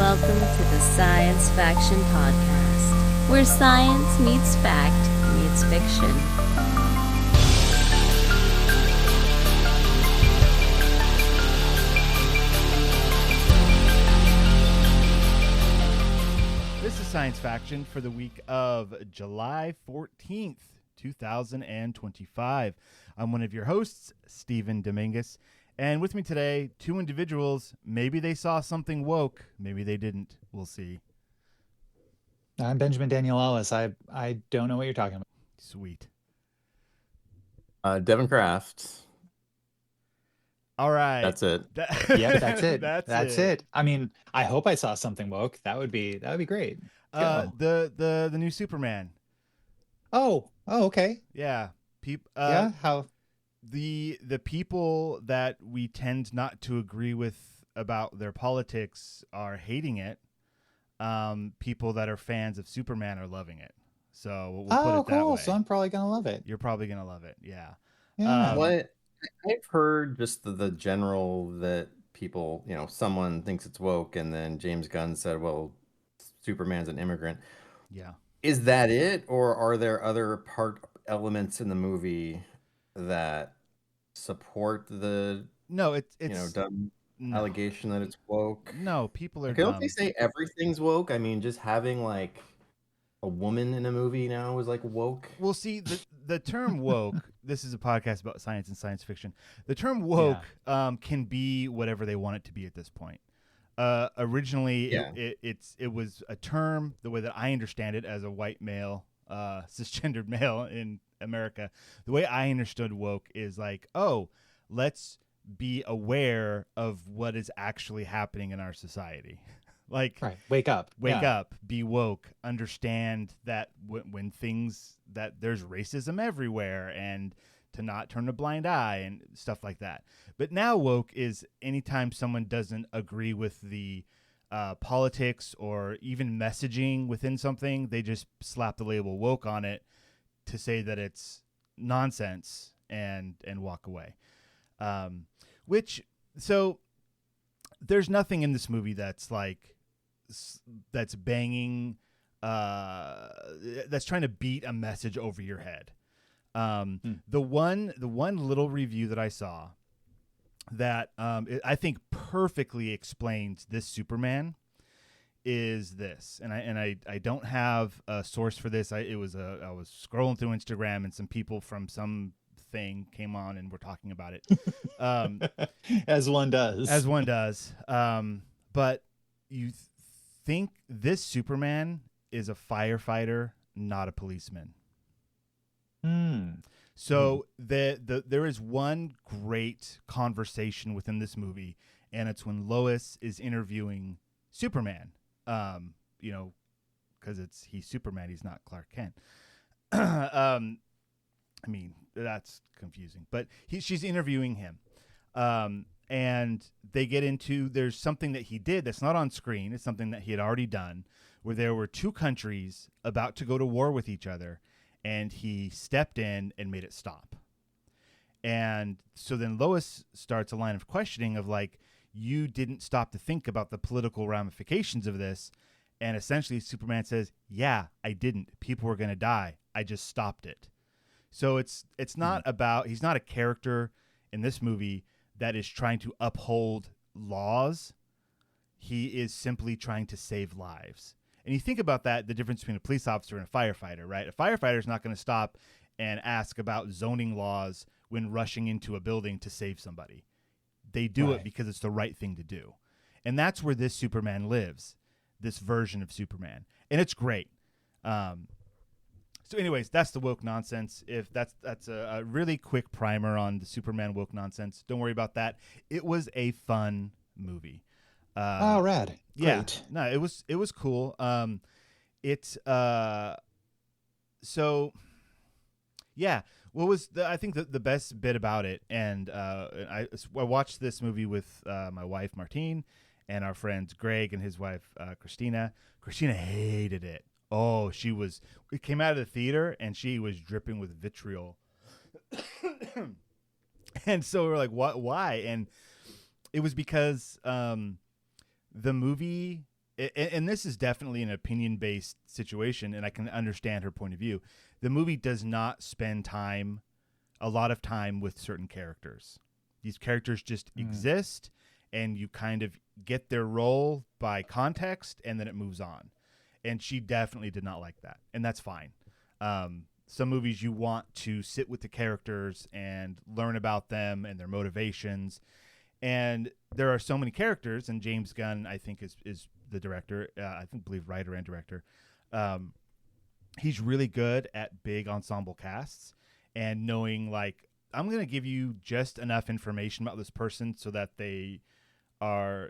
welcome to the Science Faction Podcast, where science meets fact meets fiction. This is Science Faction for the week of July 14th, 2025. I'm one of your hosts, Stephen Dominguez. And with me today, two individuals. Maybe they saw something woke. Maybe they didn't. We'll see. I'm Benjamin Daniel Ellis. I don't know what you're talking about. Sweet. Devon Craft. All right. That's it. Yeah, that's it. That's it. I mean, I hope I saw something woke. That would be great. The new Superman. Oh, okay. Yeah. Yeah. How? The people that we tend not to agree with about their politics are hating it. People that are fans of Superman are loving it. So we'll put it that cool. way. So I'm probably gonna love it. You're probably gonna love it. Yeah. Yeah. What I've heard, just the general that people, someone thinks it's woke, and then James Gunn said, "Well, Superman's an immigrant." Yeah. Is that it, or are there other elements in the movie that support the it's dumb allegation that it's woke? No, people are Don't dumb. they say everything's woke? I mean, just having like a woman in a movie now is like woke. Well, see, the term woke, this is a podcast about science and science fiction. The term woke can be whatever they want it to be at this point. Originally, it was a term, the way that I understand it as a white male, cisgendered male in America. The way I understood woke is like, oh, let's be aware of what is actually happening in our society. Like, right. Wake up, be woke, understand that when things that there's racism everywhere, and to not turn a blind eye and stuff like that. But now woke is anytime someone doesn't agree with the politics or even messaging within something, they just slap the label woke on it to say that it's nonsense and walk away. So there's nothing in this movie that's like, that's banging, that's trying to beat a message over your head. The one little review that I saw that I think perfectly explains this Superman is this, and I don't have a source for this. I was scrolling through Instagram, and some people from some thing came on and were talking about it. As one does. But you think this Superman is a firefighter, not a policeman. So there is one great conversation within this movie, and it's when Lois is interviewing Superman. Because he's Superman, he's not Clark Kent. I mean, that's confusing, but she's interviewing him. And they get into, there's something that he did that's not on screen. It's something that he had already done, where there were two countries about to go to war with each other, and he stepped in and made it stop. And so then Lois starts a line of questioning of like, you didn't stop to think about the political ramifications of this. And essentially Superman says, yeah, I didn't. People were going to die. I just stopped it. So it's not about, he's not a character in this movie that is trying to uphold laws. He is simply trying to save lives. And you think about that, the difference between a police officer and a firefighter, right? A firefighter is not going to stop and ask about zoning laws when rushing into a building to save somebody. They do it because it's the right thing to do. And that's where this Superman lives, this version of Superman. And it's great. So anyways, that's the woke nonsense. If that's a really quick primer on the Superman woke nonsense. Don't worry about that. It was a fun movie. Rad. Yeah. Great. No, it was cool. So yeah, what was I think the best bit about it, and I watched this movie with my wife Martine and our friends Greg and his wife Christina. Christina hated it. Oh, we came out of the theater and she was dripping with vitriol. And so we're like, what? Why? And it was because the movie and this is definitely an opinion-based situation, and I can understand her point of view. The movie does not spend a lot of time with certain characters. These characters just exist, and you kind of get their role by context, and then it moves on. And she definitely did not like that, and that's fine. Some movies you want to sit with the characters and learn about them and their motivations. And there are so many characters, and James Gunn, I think, is the director. I believe writer and director. He's really good at big ensemble casts and knowing, like, I'm going to give you just enough information about this person so that they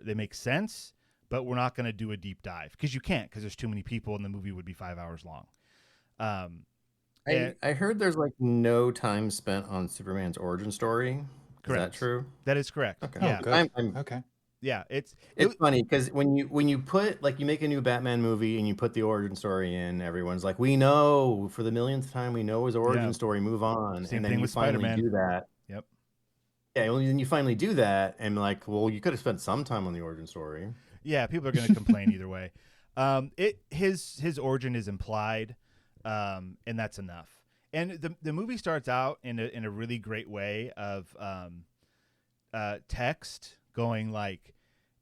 make sense, but we're not going to do a deep dive because you can't, because there's too many people and the movie would be 5 hours long. I heard there's like no time spent on Superman's origin story. Correct. Is that true? That is correct. Okay. Yeah. Oh, good. Okay. Yeah. It's funny because when you put, like, you make a new Batman movie and you put the origin story in, everyone's like, we know for the millionth time, we know his origin story, move on. Same and then thing you with finally Spider-Man. do that. Yep. Yeah, well, then you finally do that, and like, well, you could have spent some time on the origin story. Yeah, people are going to complain either way. His origin is implied, and that's enough. And the movie starts out in a really great way of text going like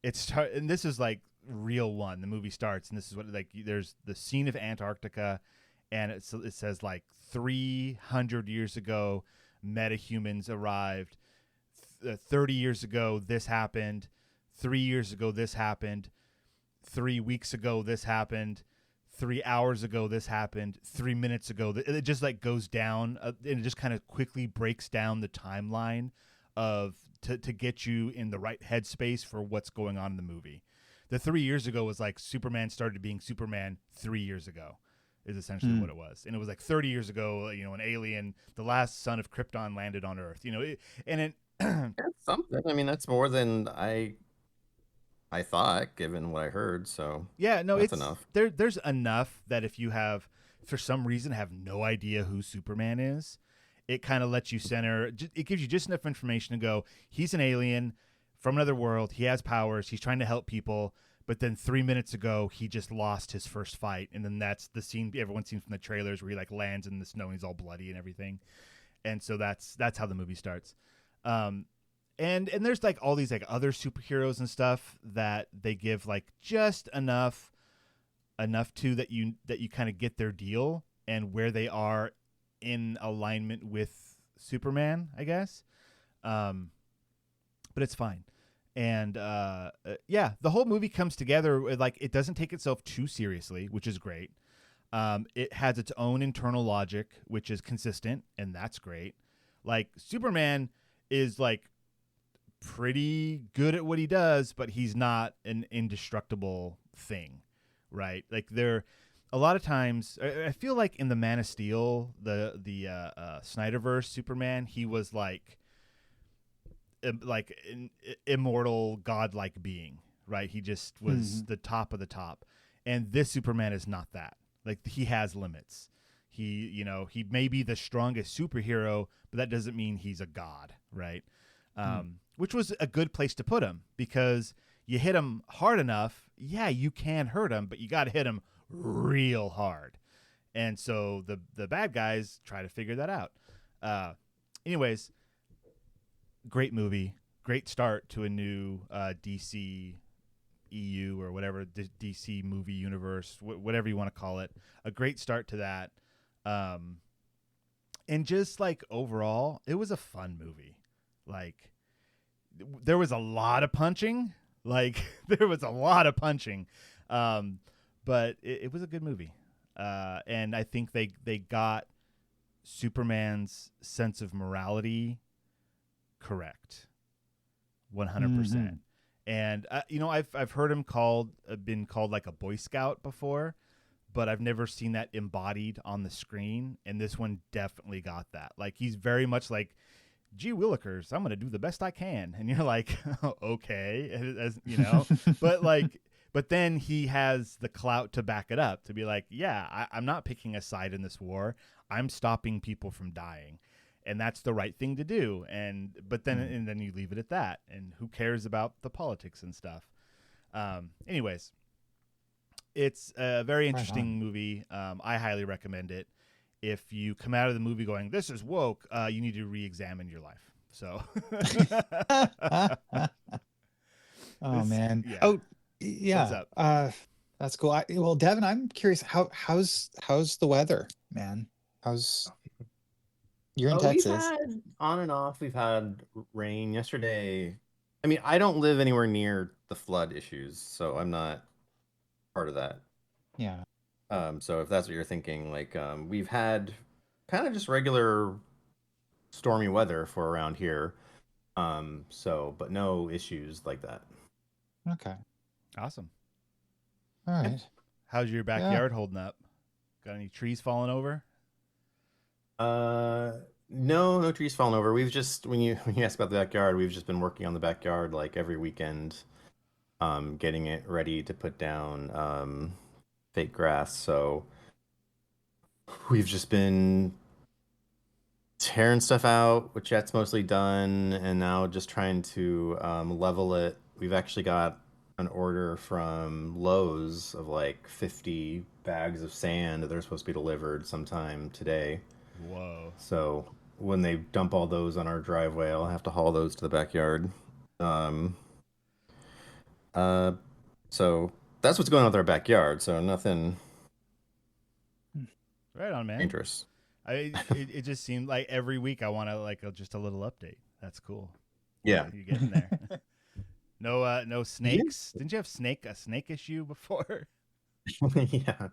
and this is like real one. The movie starts, and this is what, like, there's the scene of Antarctica, and it says like 300 years ago, metahumans arrived. 30 years ago, this happened. 3 years ago, this happened. 3 weeks ago, this happened. 3 hours ago, this happened. 3 minutes ago, it just like goes down, and it just kind of quickly breaks down the timeline to get you in the right headspace for what's going on in the movie. The 3 years ago was like Superman started being Superman 3 years ago, is essentially what it was. And it was like 30 years ago, an alien, the last son of Krypton, landed on Earth. That's something. I mean, that's more than I thought, given what I heard. So yeah, no, that's enough. There's enough that if you have, for some reason, have no idea who Superman is, it kind of lets you center. It gives you just enough information to go, he's an alien from another world. He has powers. He's trying to help people. But then 3 minutes ago, he just lost his first fight. And then that's the scene everyone's seen from the trailers where he like lands in the snow and he's all bloody and everything. And so that's how the movie starts. And there's like all these like other superheroes and stuff that they give like just enough to that you kind of get their deal and where they are in alignment with Superman, I guess. But it's fine. And the whole movie comes together like it doesn't take itself too seriously, which is great. It has its own internal logic, which is consistent, and that's great. Like Superman is like pretty good at what he does, but he's not an indestructible thing, right? Like a lot of times, I feel like in the Man of Steel, the Snyderverse Superman, he was like an immortal godlike being, right? He just was the top of the top, and this Superman is not that. Like he has limits. He may be the strongest superhero, but that doesn't mean he's a god, right? Which was a good place to put him because you hit him hard enough, yeah, you can hurt him, but you got to hit him real hard. And so the bad guys try to figure that out. Anyways, great movie, great start to a new DC EU or whatever, DC movie universe, whatever you want to call it. A great start to that. And just like overall, it was a fun movie. Like there was a lot of punching, but it was a good movie. And I think they got Superman's sense of morality correct 100%. And I've heard him been called like a Boy Scout before, but I've never seen that embodied on the screen, and this one definitely got that. Like he's very much like, gee willikers, I'm going to do the best I can. And you're like, okay, but then he has the clout to back it up, to be like, yeah, I'm not picking a side in this war. I'm stopping people from dying. And that's the right thing to do. But then you leave it at that. And who cares about the politics and stuff? Anyways, It's a very Right interesting movie. I highly recommend it. If you come out of the movie going, "This is woke," you need to re-examine your life. So, Oh man. yeah. Oh What's yeah. up? That's cool. Well, Devin, I'm curious. How's the weather, man? How's you're in We've Texas? had on and off. We've had rain yesterday. I mean, I don't live anywhere near the flood issues, so I'm not part of that. Yeah. So if that's what you're thinking, like we've had kind of just regular stormy weather for around here. But no issues like that. Okay. Awesome. All Yeah. right. How's your Yeah. backyard holding up? Got any trees falling over? No, no trees falling over. We've just when you ask about the backyard, we've just been working on the backyard like every weekend, getting it ready to put down fake grass. So we've just been tearing stuff out, which that's mostly done, and now just trying to level it. We've actually got an order from Lowe's of like 50 bags of sand that are supposed to be delivered sometime today. Whoa. So when they dump all those on our driveway, I'll have to haul those to the backyard. Um, uh, so that's what's going on with our backyard. So nothing Right on, man. dangerous. It just seemed like every week I want to like just a little update. That's cool. Yeah. You're getting there. No snakes. Didn't you have a snake issue before? Yeah.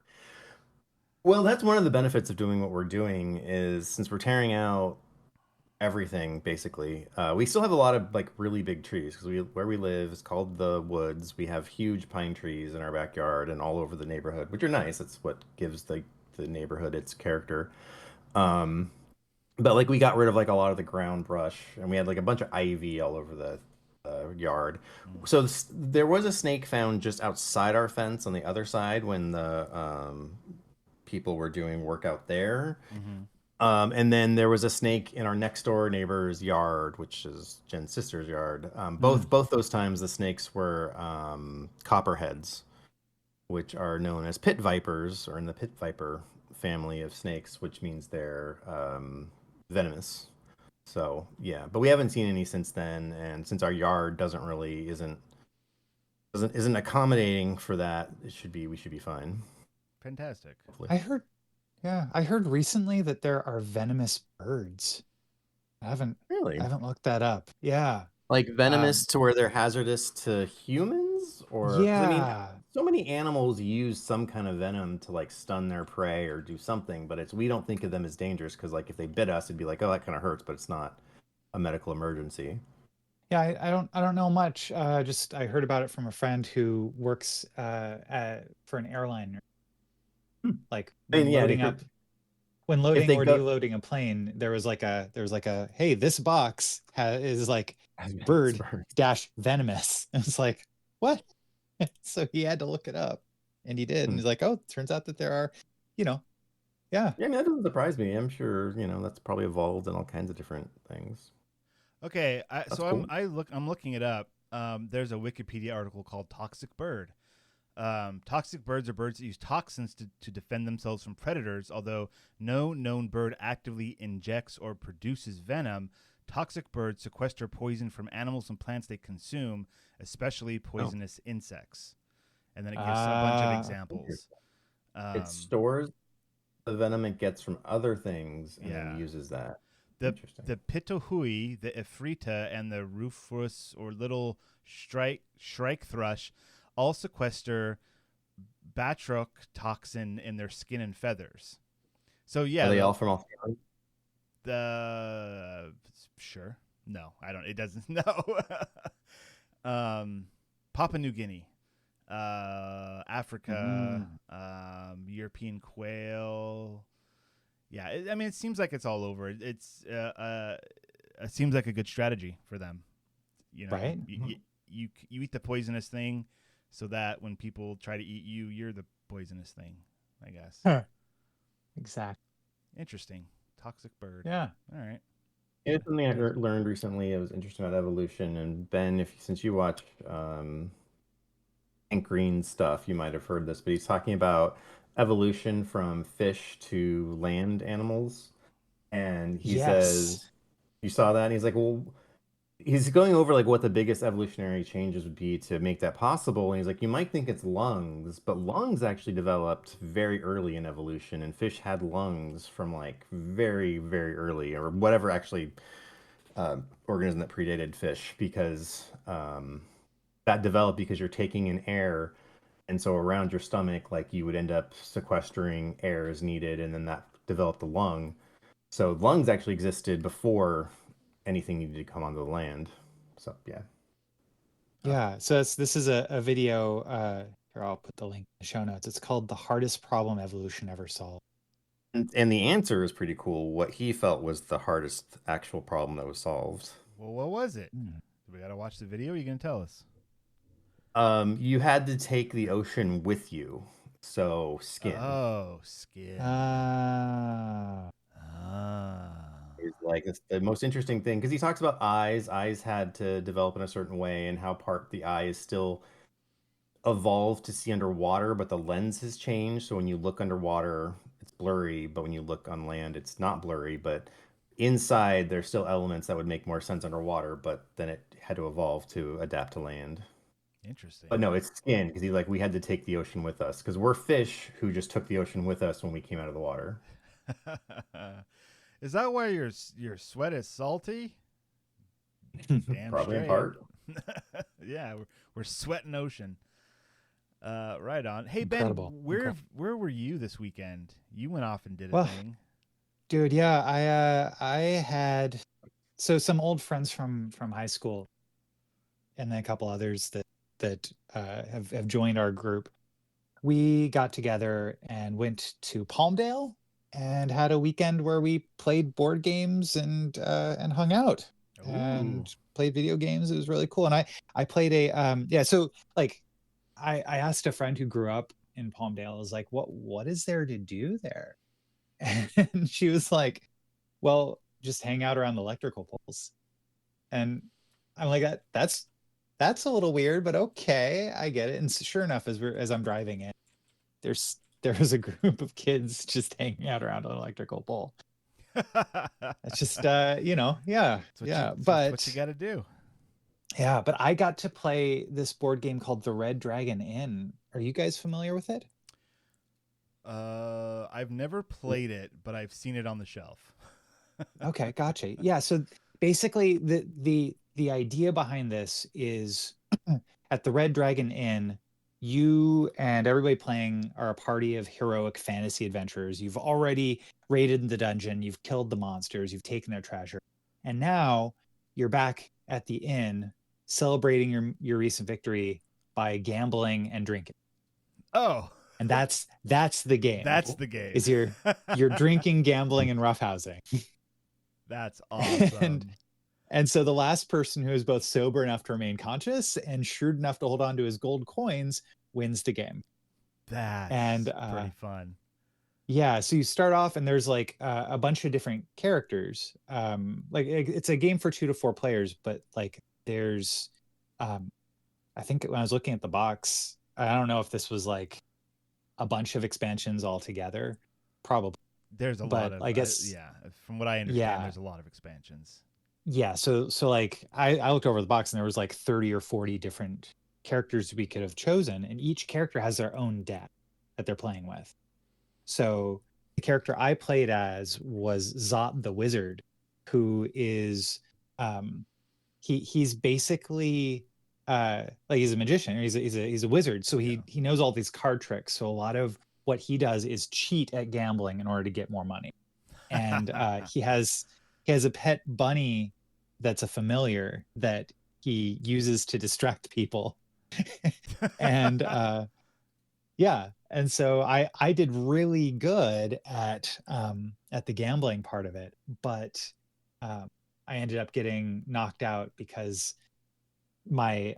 Well, that's one of the benefits of doing what we're doing is since we're tearing out everything basically, we still have a lot of like really big trees because where we live is called the woods. We have huge pine trees in our backyard and all over the neighborhood, which are nice. That's what gives the neighborhood its character. Um, but like we got rid of like a lot of the ground brush and we had like a bunch of ivy all over the yard. So there was a snake found just outside our fence on the other side when the people were doing work out there. Mm-hmm. And then there was a snake in our next door neighbor's yard, which is Jen's sister's yard. Both those times the snakes were copperheads, which are known as pit vipers, or in the pit viper family of snakes, which means they're venomous. So yeah, but we haven't seen any since then, and since our yard isn't accommodating for that, we should be fine. Fantastic. Hopefully. I heard recently that there are venomous birds. Really? I haven't looked that up. Yeah. Like venomous to where they're hazardous to humans, or 'cause, I mean, Yeah. so many animals use some kind of venom to like stun their prey or do something, but we don't think of them as dangerous because like if they bit us, it'd be like, oh, that kind of hurts, but it's not a medical emergency. Yeah, I don't know much. Just I heard about it from a friend who works for an airline. Like I mean, when yeah, loading up, when if loading they or go, deloading a plane, there was like a hey, this box is like Venomous bird birds. dash venomous. And it's like, what? So he had to look it up, and he did, and he's like, oh, turns out that there are, yeah. Yeah, I mean, that doesn't surprise me. I'm sure, that's probably evolved in all kinds of different things. Okay, That's so cool. I'm looking it up. There's a Wikipedia article called "Toxic Bird." Toxic birds are birds that use toxins to defend themselves from predators. Although no known bird actively injects or produces venom, toxic birds sequester poison from animals and plants they consume, especially poisonous insects. And then it gives a bunch of examples. It stores the venom it gets from other things and then uses that. The pitohui, the ephrita, and the rufous or little shrike thrush all sequester batroc toxin in their skin and feathers. So yeah, are they all from Australia? Sure. No, I don't. It doesn't. No. Papua New Guinea, Africa, European quail. Yeah, I mean, it seems like it's all over. It seems like a good strategy for them. Right? You eat the poisonous thing, so that when people try to eat you, you're the poisonous thing, I guess. Exactly. Interesting. Toxic bird. Yeah. All right. It's something I learned recently. I was interested about evolution, and Ben, since you watch Hank Green stuff. You might have heard this, but he's talking about evolution from fish to land animals. And he Yes. says, you saw that? And he's like, well, he's going over like what the biggest evolutionary changes would be to make that possible. And he's like, you might think it's lungs, but lungs actually developed very early in evolution, and fish had lungs from like very, very early, or whatever actually organism that predated fish, because that developed because you're taking in air. And so around your stomach, like you would end up sequestering air as needed, and then that developed the lung. So lungs actually existed before anything needed to come onto the land. So yeah. Yeah. So this is a video. Here, I'll put the link in the show notes. It's called "The Hardest Problem Evolution Ever Solved." And the answer is pretty cool. What he felt was the hardest actual problem that was solved. Well, what was it? Hmm. We got to watch the video. Or you gonna tell us? You had to take the ocean with you. So skin. Oh, skin. Ah. Is like it's the most interesting thing because he talks about eyes. Eyes had to develop in a certain way, and how part the eye is still evolved to see underwater, but the lens has changed. So when you look underwater, it's blurry, but when you look on land, it's not blurry. But inside, there's still elements that would make more sense underwater, but then it had to evolve to adapt to land. Interesting. But no, it's skin because we had to take the ocean with us because we're fish who just took the ocean with us when we came out of the water. Is that why your sweat is salty? Damn Probably in straight. part. Yeah, we're sweating ocean. Right on. Hey Incredible. Ben, where were you this weekend? You went off and did a Well, thing. Dude, yeah, I had some old friends from high school, and then a couple others that have joined our group. We got together and went to Palmdale and had a weekend where we played board games and hung out Ooh. and played video games. It was really cool. And I played a so like I asked a friend who grew up in Palmdale, I was like, what is there to do there? And she was like, well, just hang out around the electrical poles. And I'm like, that's a little weird, but okay, I get it. And sure enough, as I'm driving in, there was a group of kids just hanging out around an electrical pole. It's just That's what you got to do. Yeah, but I got to play this board game called The Red Dragon Inn. Are you guys familiar with it? I've never played it, but I've seen it on the shelf. Okay, gotcha. Yeah, so basically the idea behind this is at the Red Dragon Inn, you and everybody playing are a party of heroic fantasy adventurers. You've already raided the dungeon, you've killed the monsters, you've taken their treasure, and now you're back at the inn celebrating your recent victory by gambling and drinking. Oh. And that's the game. That's the game. Is you're drinking, gambling, and roughhousing. That's awesome. And so the last person who is both sober enough to remain conscious and shrewd enough to hold on to his gold coins wins the game. That's pretty fun. Yeah, so you start off and there's like a bunch of different characters. Like it's a game for 2 to 4 players, but like there's I think when I was looking at the box, I don't know if this was like a bunch of expansions all together. Probably. There's a lot of, I guess, from what I understand, there's a lot of expansions. Yeah, so like I looked over the box and there was like 30 or 40 different characters we could have chosen, and each character has their own deck that they're playing with. So the character I played as was Zot the Wizard, who is he's basically like he's a magician, he's a wizard, so he knows all these card tricks. So a lot of what he does is cheat at gambling in order to get more money. And he has a pet bunny that's a familiar that he uses to distract people. And and so I did really good at the gambling part of it, but I ended up getting knocked out because my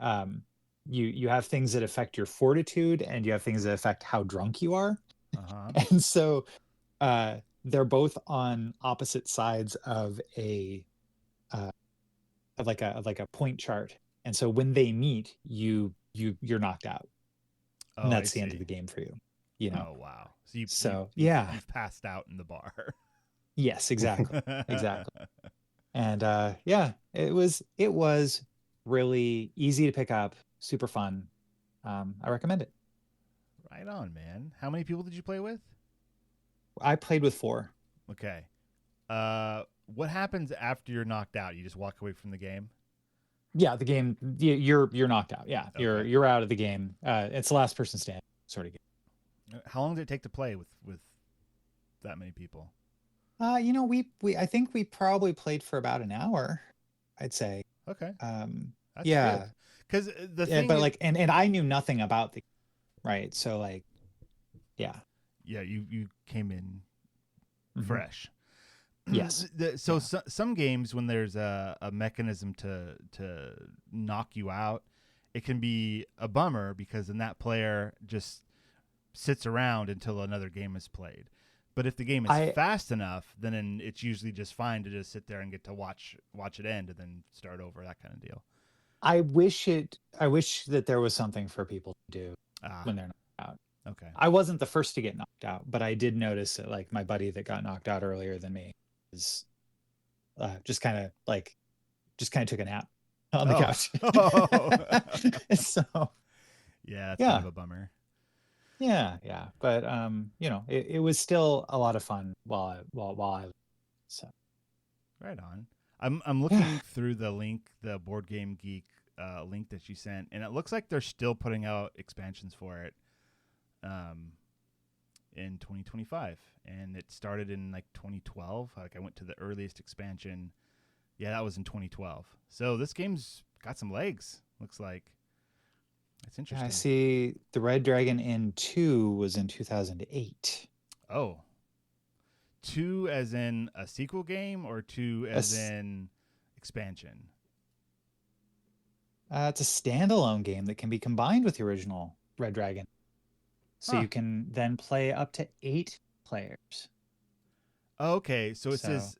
you have things that affect your fortitude and you have things that affect how drunk you are. And so they're both on opposite sides of like a point chart, and so when they meet, you're knocked out. and I that's the end of see. the game for you. You know. Oh wow. So you So you've, yeah, you've passed out in the bar. yes, exactly, exactly. And yeah, it was really easy to pick up, super fun. I recommend it. Right on, man. How many people did you play with? I played with 4. Okay. What happens after you're knocked out? You just walk away from the game? Yeah, the game you're knocked out. Yeah, you're Okay. you're out of the game. It's the last person standing sort of game. How long did it take to play with that many people? We I think we probably played for about an hour, I'd say. Okay. That's good. Yeah, Because the thing but is, like, and I knew nothing about the right, so like, yeah. yeah, you came in Mhm. fresh. Yes. So Yeah. some games, when there's a mechanism to knock you out, it can be a bummer because then that player just sits around until another game is played. But if the game is fast enough, then it's usually just fine to just sit there and get to watch it end and then start over, that kind of deal. I wish that there was something for people to do when they're knocked out. Okay. I wasn't the first to get knocked out, but I did notice that like my buddy that got knocked out earlier than me is just kind of took a nap on the couch. So yeah, that's yeah. kind of a bummer. Yeah, but it was still a lot of fun while I so. Right on. I'm looking through the link, the Board Game Geek link that you sent, and it looks like they're still putting out expansions for it in 2025, and it started in like 2012. Like I went to the earliest expansion. Yeah, that was in 2012. So this game's got some legs, looks like. That's interesting. I see the Red Dragon Inn 2 was in 2008. Oh. 2 as in a sequel game or 2 as in expansion? It's a standalone game that can be combined with the original Red Dragon. So you can then play up to 8 players. Okay, so it says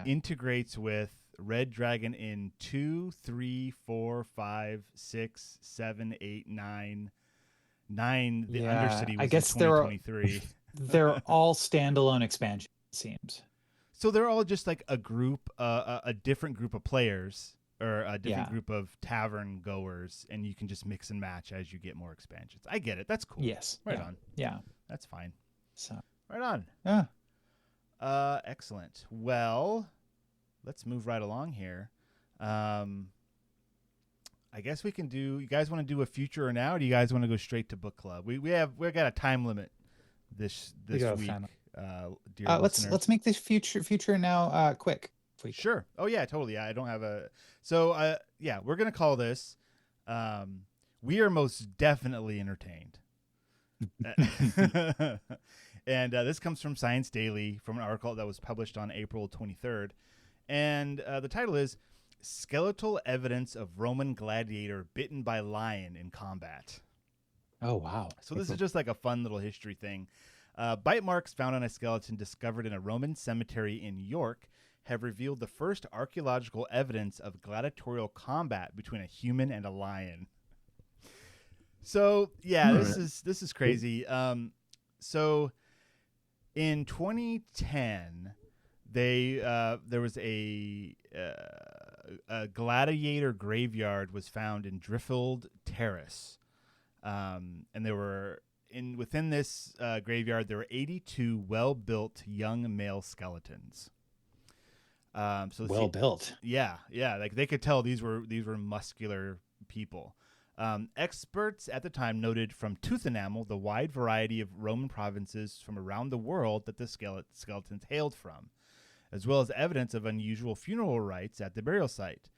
integrates with Red Dragon in 2, 3, 4, 5, 6, 7, 8, 9. 9, the Undercity was I guess in 2023. They're all standalone expansions, it seems. So they're all just like a group, a different group of players or a different group of tavern goers, and you can just mix and match as you get more expansions. I get it. That's cool. Yes. Right on. Yeah. That's fine. So right on. Yeah. Excellent. Well, let's move right along here. I guess we can do. You guys want to do a future or now, or do you guys want to go straight to book club? We've got a time limit this week. Let's make this future now quick. Sure. Oh yeah, totally. Yeah, I don't have a. So yeah, we're gonna call this. We are most definitely entertained. And this comes from Science Daily, from an article that was published on April 23rd. And the title is Skeletal Evidence of Roman Gladiator Bitten by Lion in Combat. Oh, wow. So this is just like a fun little history thing. Bite marks found on a skeleton discovered in a Roman cemetery in York have revealed the first archaeological evidence of gladiatorial combat between a human and a lion. So yeah, this is crazy. So in 2010, there was a gladiator graveyard was found in Driffield Terrace, and there were within this graveyard there were 82 well-built young male skeletons. So well built. Yeah. Like they could tell these were muscular people. Experts at the time noted from tooth enamel the wide variety of Roman provinces from around the world that the skeletons hailed from, as well as evidence of unusual funeral rites at the burial site,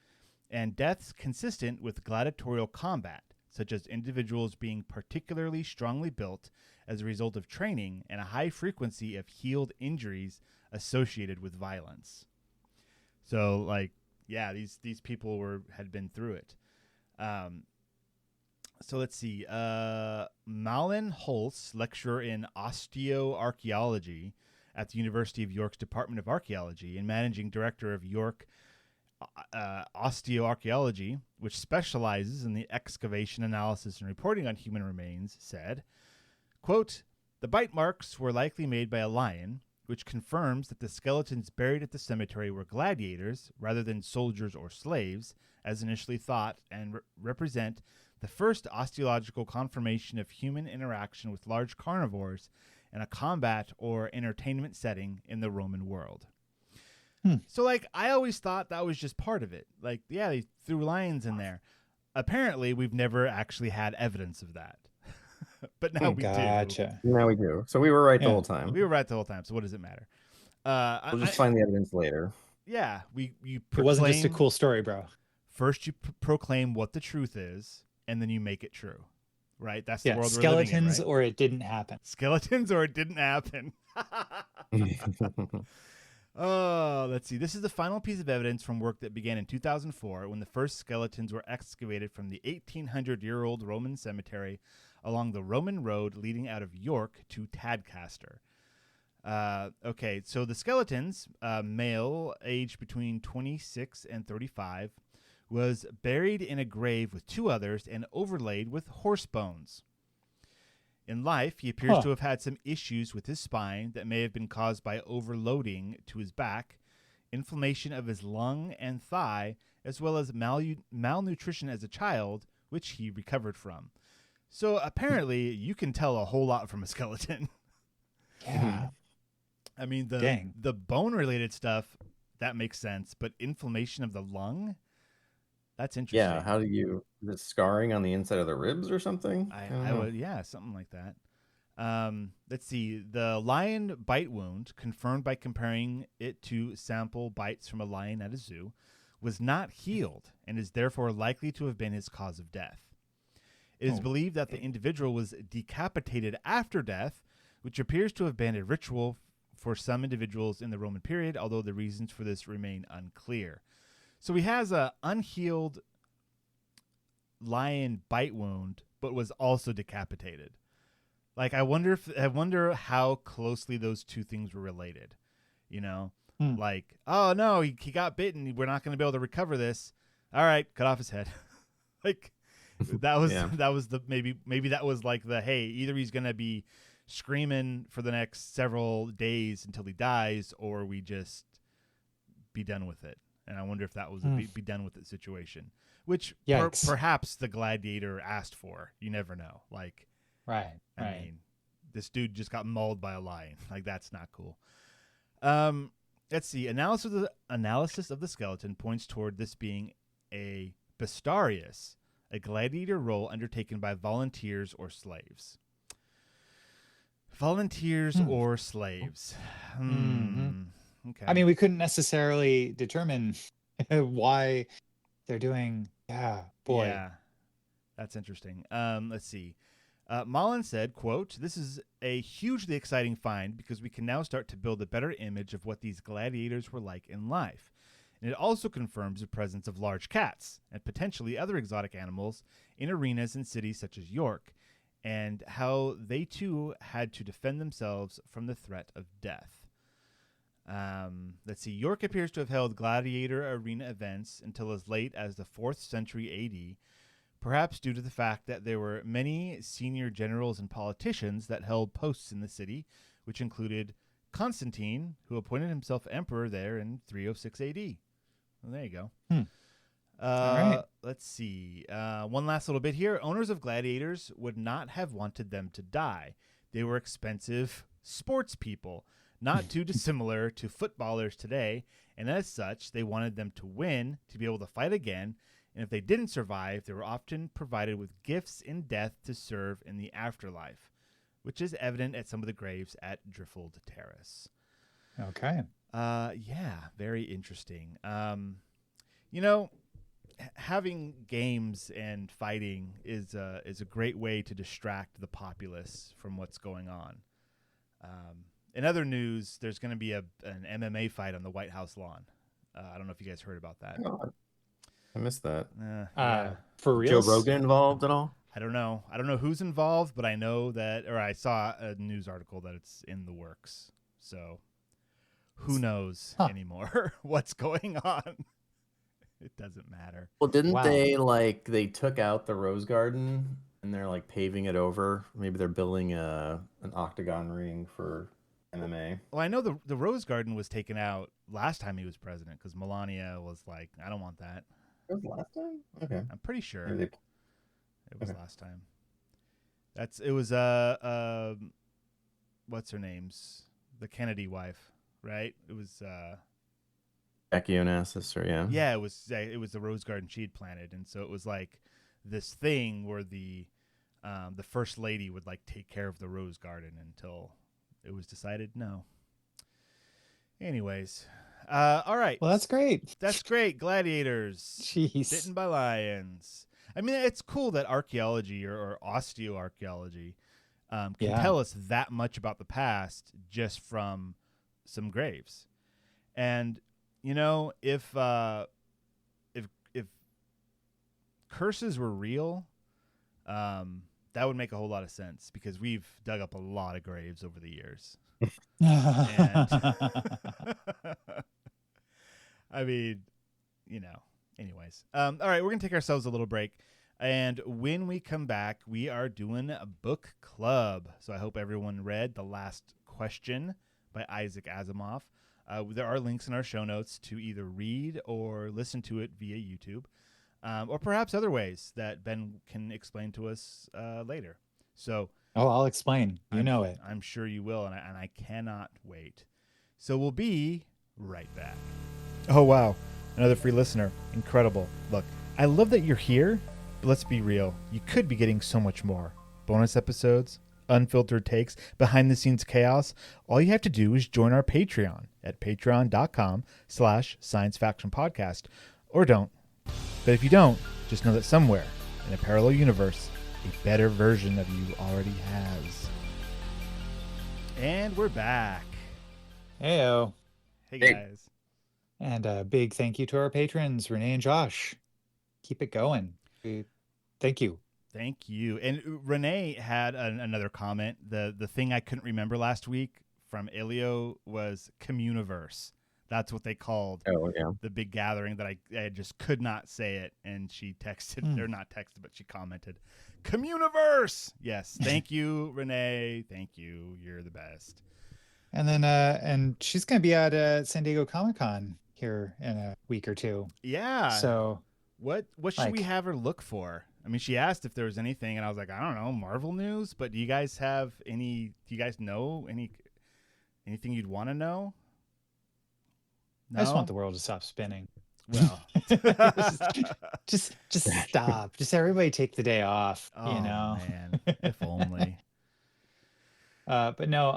and deaths consistent with gladiatorial combat, such as individuals being particularly strongly built as a result of training and a high frequency of healed injuries associated with violence. So, like, yeah, these people had been through it. So let's see. Malin Holst, lecturer in osteoarchaeology at the University of York's Department of Archaeology and managing director of York Osteoarchaeology, which specializes in the excavation, analysis, and reporting on human remains, said, quote, "The bite marks were likely made by a lion, which confirms that the skeletons buried at the cemetery were gladiators rather than soldiers or slaves, as initially thought, and represent the first osteological confirmation of human interaction with large carnivores in a combat or entertainment setting in the Roman world." So, like, I always thought that was just part of it. Like, yeah, they threw lions in there. Apparently, we've never actually had evidence of that. But now we do. Gotcha. Now we do. So we were right the Yeah. whole time. We were right the whole time, so what does it matter? We'll just find the evidence later. Yeah, you It wasn't just a proclaim- cool story, bro. First, you proclaim what the truth is, and then you make it true, right? That's the Yeah, world we're living in, skeletons right? or it didn't happen. Skeletons or it didn't happen. Oh, let's see. This is the final piece of evidence from work that began in 2004 when the first skeletons were excavated from the 1,800-year-old Roman cemetery along the Roman road leading out of York to Tadcaster. Okay, so the skeletons, male, aged between 26 and 35, was buried in a grave with two others and overlaid with horse bones. In life, he appears to have had some issues with his spine that may have been caused by overloading to his back, inflammation of his lung and thigh, as well as malnutrition as a child, which he recovered from. So apparently, you can tell a whole lot from a skeleton. Yeah. I mean, Dang. the bone-related stuff, that makes sense, but inflammation of the lung? That's interesting. Yeah, how do you... Is it scarring on the inside of the ribs or something? I would, yeah, something like that. Let's see. The lion bite wound, confirmed by comparing it to sample bites from a lion at a zoo, was not healed and is therefore likely to have been his cause of death. It is believed that the individual was decapitated after death, which appears to have been a ritual for some individuals in the Roman period, although the reasons for this remain unclear. So he has a unhealed lion bite wound, but was also decapitated. Like, I wonder how closely those two things were related. You know, like, oh no, he got bitten. We're not going to be able to recover this. All right, cut off his head. Like, that was that was the maybe that was like the, hey, either he's going to be screaming for the next several days until he dies, or we just be done with it. And I wonder if that was a be done with it situation, which perhaps the gladiator asked for. You never know. Like, I mean, this dude just got mauled by a lion. Like, that's not cool. Let's see. Analysis of the skeleton points toward this being a bestiarius, a gladiator role undertaken by volunteers or slaves. Volunteers or slaves. Okay. I mean, we couldn't necessarily determine why they're doing. Yeah, boy. Yeah, that's interesting. Let's see. Mullen said, quote, "This is a hugely exciting find because we can now start to build a better image of what these gladiators were like in life. And it also confirms the presence of large cats and potentially other exotic animals in arenas in cities such as York, and how they too had to defend themselves from the threat of death." Let's see. York appears to have held gladiator arena events until as late as the 4th century AD, perhaps due to the fact that there were many senior generals and politicians that held posts in the city, which included Constantine, who appointed himself emperor there in 306 AD. Well, there you go. All right. Let's see. One last little bit here. Owners of gladiators would not have wanted them to die. They were expensive sports people, not too dissimilar to footballers today, and as such, they wanted them to win to be able to fight again, and if they didn't survive, they were often provided with gifts in death to serve in the afterlife, which is evident at some of the graves at Driffield Terrace. Okay. Yeah, very interesting. You know, having games and fighting is a great way to distract the populace from what's going on. In other news, there's going to be an MMA fight on the White House lawn. I don't know if you guys heard about that. Oh, I missed that. Yeah. For real? Joe Rogan involved at all? I don't know. I don't know who's involved, but I know that, or I saw a news article that it's in the works. So who knows anymore what's going on? It doesn't matter. Well, didn't Wow. they took out the rose garden and they're like paving it over? Maybe they're building an octagon ring for MMA. Well, I know the Rose Garden was taken out last time he was president because Melania was like, I don't want that. It was last time? Okay. I'm pretty sure Maybe it was okay. last time. It was what's her name's the Kennedy wife, right? It was Becky Onassis, or yeah. Yeah, it was the rose garden she'd planted, and so it was like this thing where the first lady would like take care of the rose garden until it was decided no. Anyways, all right. Well, that's great. That's great. Gladiators, Jeez. bitten by lions. I mean, it's cool that archaeology or osteoarchaeology can tell us that much about the past just from some graves, and you know, if curses were real, that would make a whole lot of sense because we've dug up a lot of graves over the years. And I mean, you know, anyways. All right, we're going to take ourselves a little break. And when we come back, we are doing a book club. So I hope everyone read The Last Question by Isaac Asimov. There are links in our show notes to either read or listen to it via YouTube, or perhaps other ways that Ben can explain to us later. So, I'll explain. You know it. I'm sure you will, and I cannot wait. So we'll be right back. Oh, wow. Another free listener. Incredible. Look, I love that you're here, but let's be real. You could be getting so much more. Bonus episodes, unfiltered takes, behind-the-scenes chaos. All you have to do is join our Patreon at patreon.com/sciencefactionpodcast. Or don't. But if you don't, just know that somewhere in a parallel universe, a better version of you already has. And we're back. Heyo. Hey, guys. And a big thank you to our patrons, Renee and Josh. Keep it going. Thank you. Thank you. And Renee had another comment. The thing I couldn't remember last week from Elio was Communiverse. That's what they called the big gathering that I just could not say it. And she texted, or not texted, but she commented, Communiverse. Yes. Thank you, Renee. Thank you. You're the best. And then, and she's going to be at San Diego Comic-Con here in a week or two. Yeah. So what should we have her look for? I mean, she asked if there was anything, and I was like, I don't know, Marvel news. But do you guys know anything you'd want to know? No? I just want the world to stop spinning. Well, just stop. Just everybody take the day off. Oh, you know, man, if only. But no,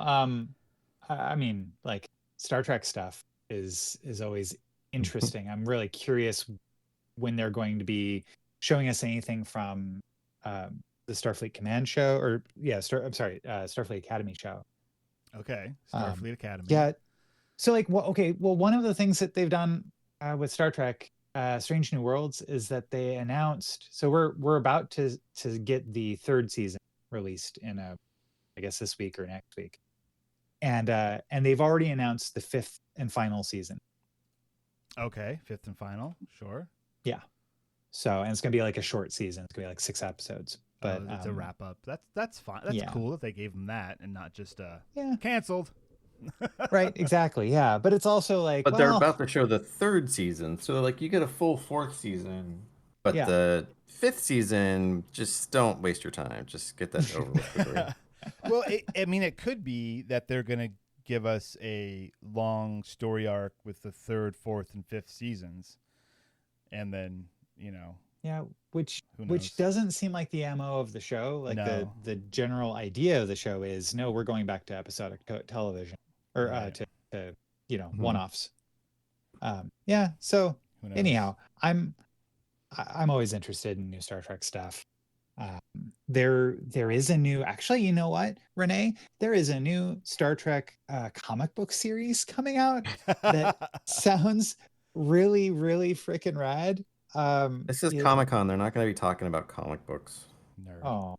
I mean, like Star Trek stuff is always interesting. I'm really curious when they're going to be showing us anything from the Starfleet Command show, or Starfleet Academy show. Okay, Starfleet Academy. Yeah. So like, well, one of the things that they've done with Star Trek Strange New Worlds is that they announced. So we're about to get the third season released in I guess this week or next week, and they've already announced the fifth and final season. Okay, fifth and final, sure. Yeah. So, and it's gonna be like a short season. It's gonna be like 6 episodes. But it's a wrap up. That's fine. That's cool that they gave them that and not just canceled. Right, exactly. Yeah, but it's also like, but they're about to show the third season, so like you get a full fourth season, but the fifth season, just don't waste your time. Just get that over with quickly. Well, I mean, it could be that they're gonna give us a long story arc with the third, fourth, and fifth seasons, and then which doesn't seem like the MO of the show. Like the general idea of the show is no, we're going back to episodic television or to one-offs. So anyhow, I'm always interested in new Star Trek stuff. There is a new, actually, you know what, Renee, there is a new Star Trek comic book series coming out that sounds really, really freaking rad. This is Comic-Con. They're not going to be talking about comic books. Nerd.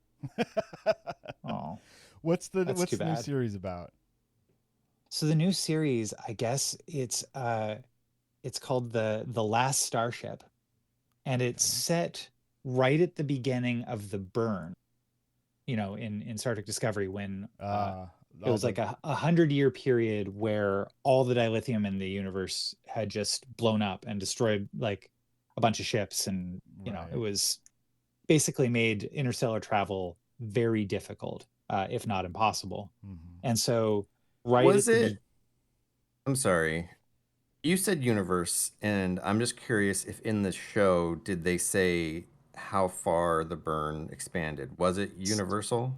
Oh. What's the new series about? So the new series, I guess it's called the Last Starship, and it's set right at the beginning of the burn. In Star Trek Discovery, when it was like a 100-year period where all the dilithium in the universe had just blown up and destroyed like a bunch of ships, and it was basically made interstellar travel very difficult, if not impossible. And so I'm sorry. You said universe, and I'm just curious if in the show did they say how far the burn expanded? Was it universal?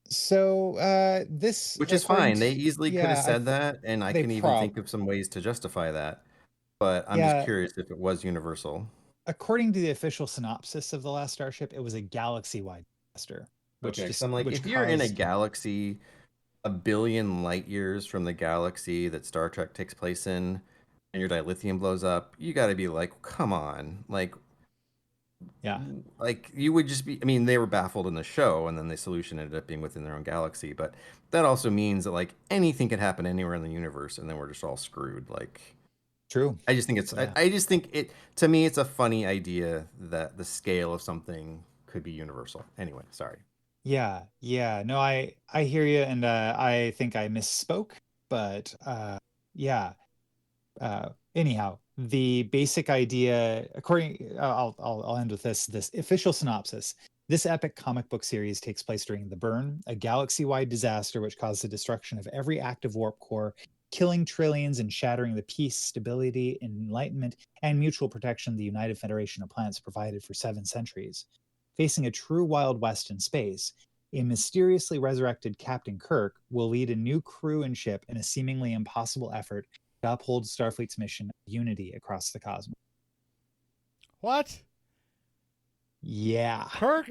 So this, Which is fine. They easily could have yeah, said that, and I they can even think of some ways to justify that. But I'm just yeah, curious if it was universal. according to the official synopsis of The Last Starship, it was a galaxy-wide disaster, Okay, because I'm like, if you're in a galaxy a billion light years from the galaxy that Star Trek takes place in, and your dilithium blows up, you got to be like, come on, yeah, like you would just be. I mean, they were baffled in the show, and then the solution ended up being within their own galaxy. But that also means that like anything could happen anywhere in the universe, and then we're just all screwed. Like, true. I just think I just think it. To me, it's a funny idea that the scale of something could be universal. Anyway, sorry. Yeah, no, I hear you, and I think I misspoke, but anyhow, the basic idea, according, I'll end with this official synopsis. This epic comic book series takes place during the Burn, a galaxy-wide disaster which caused the destruction of every active warp core, killing trillions and shattering the peace, stability, enlightenment, and mutual protection the United Federation of Planets provided for 7 centuries. Facing a true Wild West in space, a mysteriously resurrected Captain Kirk will lead a new crew and ship in a seemingly impossible effort to uphold Starfleet's mission of unity across the cosmos. What? Yeah. Kirk?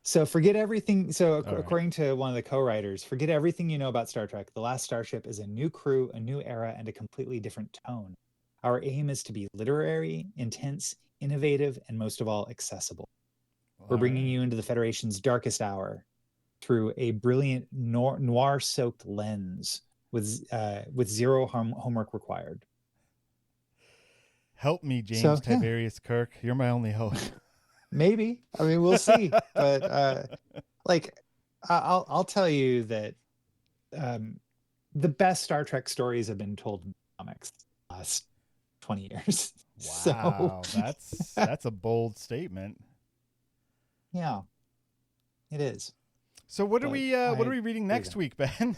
So forget everything. So according to one of the co-writers, forget everything you know about Star Trek. The Last Starship is a new crew, a new era, and a completely different tone. Our aim is to be literary, intense, innovative, and most of all, accessible. We're bringing you into the Federation's darkest hour through a brilliant noir-soaked lens with zero homework required. Help me, James Tiberius Kirk. You're my only hope. Maybe. I mean, we'll see. But I'll tell you that the best Star Trek stories have been told in comics the last 20 years. Wow, that's a bold statement. Yeah, it is. So what are we reading next week, Ben?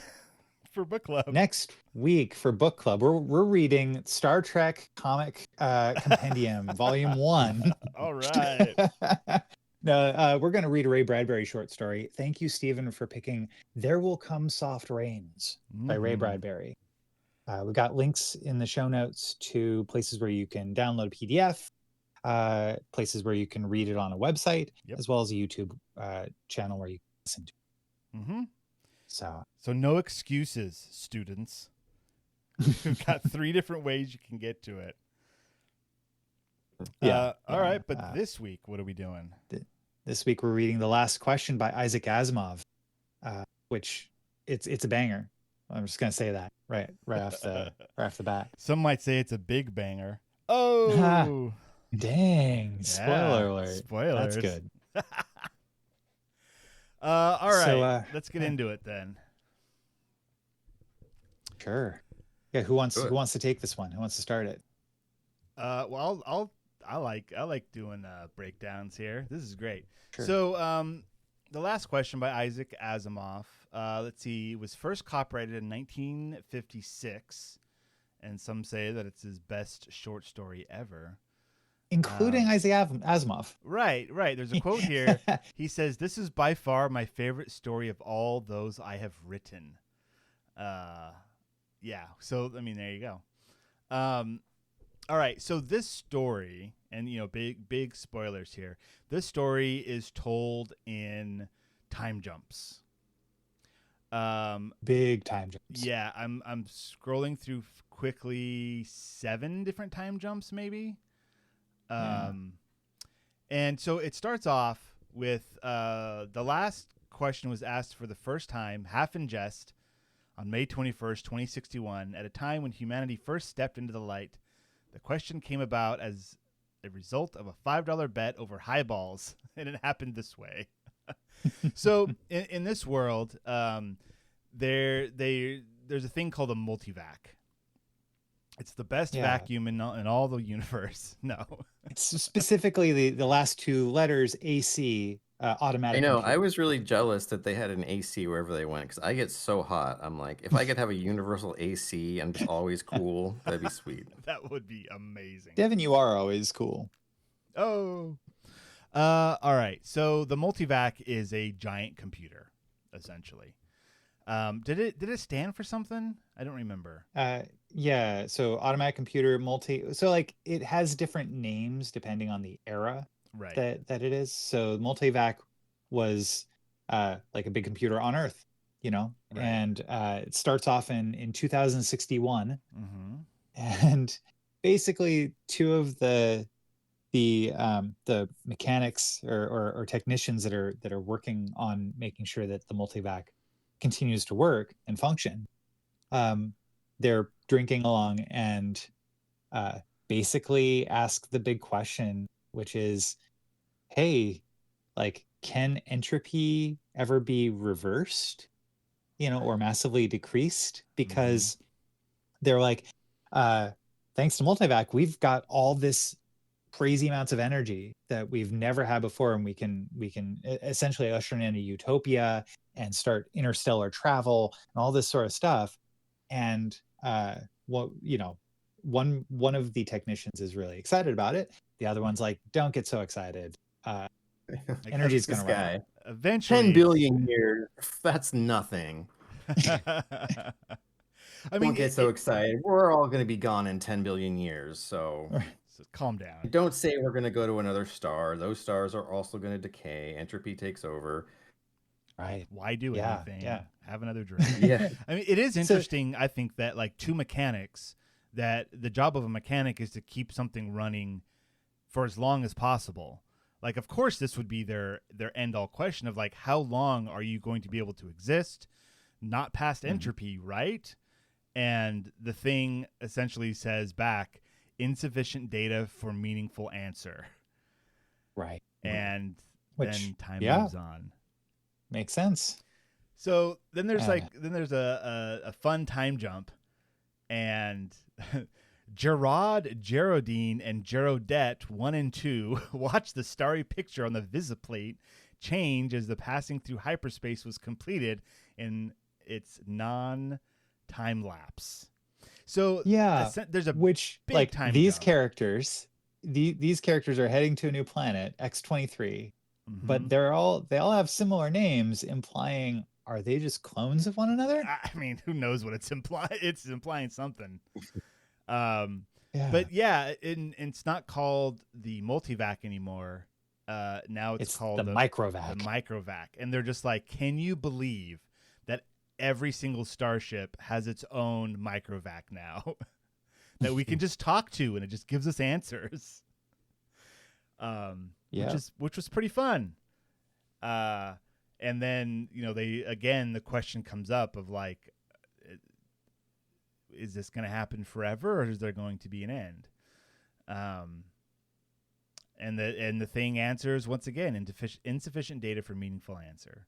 For book club? Next week for book club, we're reading Star Trek Comic Compendium Volume 1. All right. No, we're going to read a Ray Bradbury short story. Thank you, Stephen, for picking "There Will Come Soft Rains" by Ray Bradbury. We've got links in the show notes to places where you can download a PDF, places where you can read it on a website, as well as a YouTube channel where you can listen to it. Mm-hmm. So no excuses, students. We've got 3 different ways you can get to it. All right, but this week, what are we doing? This week we're reading The Last Question by Isaac Asimov, which it's a banger. I'm just gonna say that right off the bat. Some might say it's a big banger. Oh, dang! Spoiler alert. Spoilers. That's good. All right, so, let's get into it then. Sure. Yeah, who wants to take this one? Who wants to start it? Well, I like doing breakdowns here. This is great. Sure. So, The Last Question by Isaac Asimov. Let's see, was first copyrighted in 1956, and some say that it's his best short story ever. Including Isaac Asimov. Right. There's a quote here. He says, "This is by far my favorite story of all those I have written." Yeah. So, I mean, there you go. All right. So this story, and, big spoilers here. This story is told in time jumps. Big time jumps. Yeah. I'm scrolling through quickly 7 different time jumps, maybe. And so it starts off with the last question was asked for the first time, half in jest, on May 21st, 2061, at a time when humanity first stepped into the light. The question came about as a result of a $5 bet over highballs, and it happened this way. So in this world, there's a thing called a multivac. It's the best vacuum in all the universe. No, it's specifically the last two letters AC. Automatic. I know. computer. I was really jealous that they had an AC wherever they went because I get so hot. I'm like, if I could have a universal AC, I'm just always cool. That'd be sweet. That would be amazing. Devon, you are always cool. Oh. All right. So the multivac is a giant computer, essentially. Did it stand for something? I don't remember. Yeah. So automatic computer, So like it has different names depending on the era. Right. That it is. So multivac was like a big computer on Earth, right. And it starts off in 2061, and basically two of the mechanics or technicians that are working on making sure that the multivac continues to work and function, they're drinking along and basically ask the big question, which is, hey, like, can entropy ever be reversed, or massively decreased? Because they're like, thanks to multivac, we've got all this crazy amounts of energy that we've never had before, and we can essentially usher in a utopia and start interstellar travel and all this sort of stuff. And one of the technicians is really excited about it. The other one's like, don't get so excited. Energy's going to run out. Eventually. 10 billion years. That's nothing. Don't get so excited. We're all going to be gone in 10 billion years. So calm down. Don't say we're going to go to another star. Those stars are also going to decay. Entropy takes over. Right. Why do anything? Yeah. Have another drink. Yeah. I mean, it is interesting, I think, that like two mechanics, that the job of a mechanic is to keep something running for as long as possible. Like, of course, this would be their end all question of like, how long are you going to be able to exist, not past entropy, right? And the thing essentially says back, insufficient data for meaningful answer. Right. And then time moves on. Makes sense. So then there's a fun time jump, and Geraldine, and Gerodette 1 and 2 watch the starry picture on the visiplate change as the passing through hyperspace was completed in its non-time lapse. So there's a big time these jump. characters. These characters are heading to a new planet, X-23, but they all have similar names, implying, are they just clones of one another? I mean, who knows what it's implying? It's implying something. But it's not called the multivac anymore. Now it's called the microvac. The microvac, and they're just like, can you believe that every single starship has its own microvac now that we can just talk to, and it just gives us answers. Which was pretty fun. And then, the question comes up of like, is this going to happen forever, or is there going to be an end? And the thing answers once again, insufficient data for meaningful answer.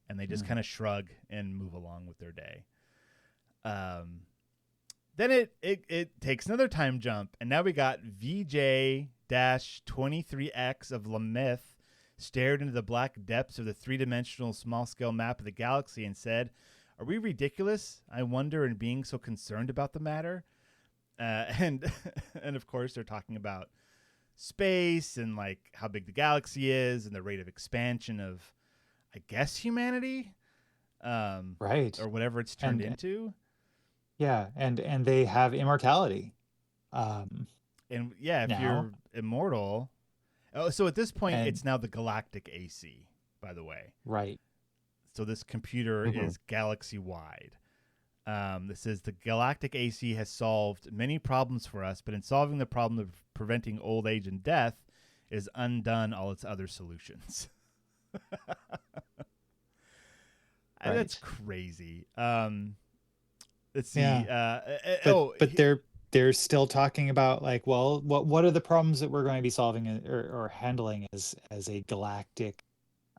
And they just kind of shrug and move along with their day. Then it takes another time jump, and now we got VJ-23X of Lamith stared into the black depths of the three-dimensional small-scale map of the galaxy and said, "Are we ridiculous, I wonder, in being so concerned about the matter?" And of course, they're talking about space and like how big the galaxy is and the rate of expansion of, I guess, humanity, right, or whatever it's turned into. Yeah, and they have immortality. If you're immortal, so at this point, it's now the galactic AC, by the way. Right. So this computer is galaxy-wide. This is the galactic AC has solved many problems for us, but in solving the problem of preventing old age and death, it has undone all its other solutions. That's crazy. Let's see. But they're they're still talking about like, well, what are the problems that we're going to be solving or handling as a galactic,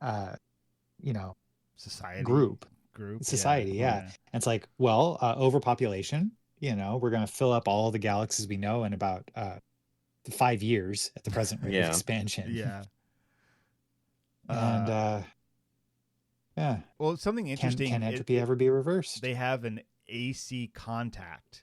you know, Society. society. Yeah. Yeah. And it's like, well, overpopulation, we're going to fill up all the galaxies we know in about 5 years at the present rate of Yeah. expansion. Yeah. And yeah, Well, something interesting. can entropy ever be reversed? They have an AC contact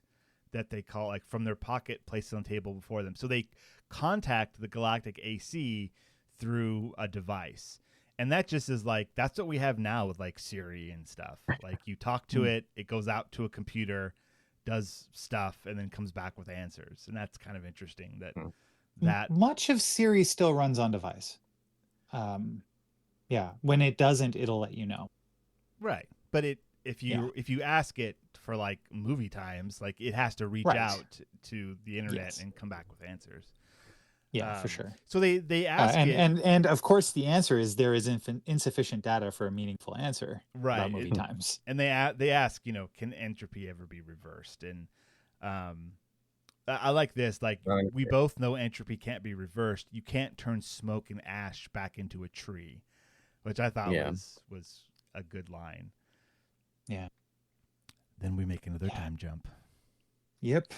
that they call, like, from their pocket, placed on the table before them. So they contact the galactic AC through a device. And that just is like, that's what we have now with like Siri and stuff. Like, you talk to it, it goes out to a computer, does stuff, and then comes back with answers. And that's kind of interesting that much of Siri still runs on device. Yeah, when it doesn't, it'll let you know. Right. But if you ask it for like movie times, like, it has to reach out to the internet and come back with answers. Yeah, for sure. So they ask it, and of course the answer is there is insufficient data for a meaningful answer about movie times. And they ask, can entropy ever be reversed? And I like this. Like, we both know entropy can't be reversed. You can't turn smoke and ash back into a tree, which I thought was a good line. Yeah. Then we make another time jump. Yep.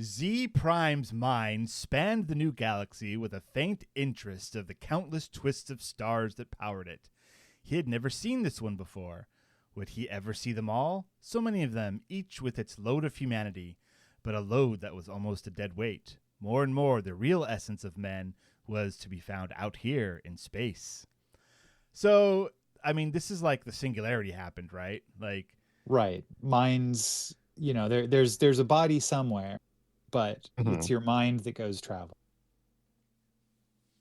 Z Prime's mind spanned the new galaxy with a faint interest of the countless twists of stars that powered it. He had never seen this one before. Would he ever see them all? So many of them, each with its load of humanity, but a load that was almost a dead weight. More and more, the real essence of men was to be found out here in space. So, I mean, this is like the singularity happened, right? Like, right. Minds, there's a body somewhere, but it's your mind that goes travel.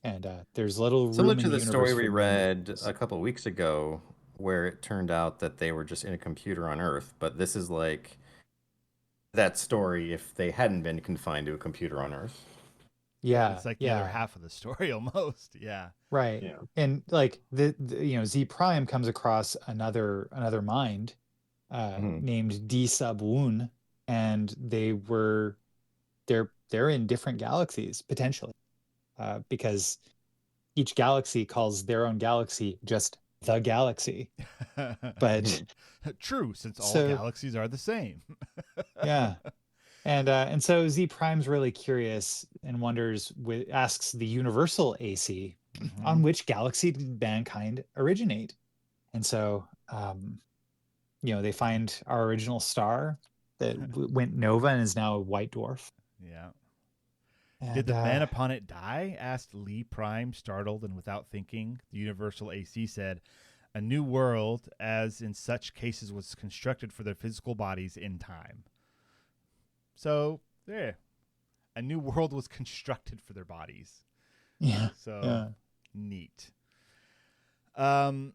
And there's little room similar in to the story we read memories. a couple of weeks ago, where it turned out that they were just in a computer on Earth. But this is like that story if they hadn't been confined to a computer on Earth. Yeah, it's like the other half of the story almost. Yeah. Right. Yeah. And like the Z Prime comes across another mind named D Sub Woon, and they're in different galaxies potentially, because each galaxy calls their own galaxy just the galaxy. But true, since all galaxies are the same. Yeah. And so Z Prime's really curious and asks the universal AC, on which galaxy did mankind originate? And so, they find our original star that went nova and is now a white dwarf. Yeah. And, did the man upon it die? Asked Lee Prime, startled and without thinking. The universal AC said, a new world, as in such cases, was constructed for their physical bodies in time. So, there. A new world was constructed for their bodies. Yeah. So, neat. So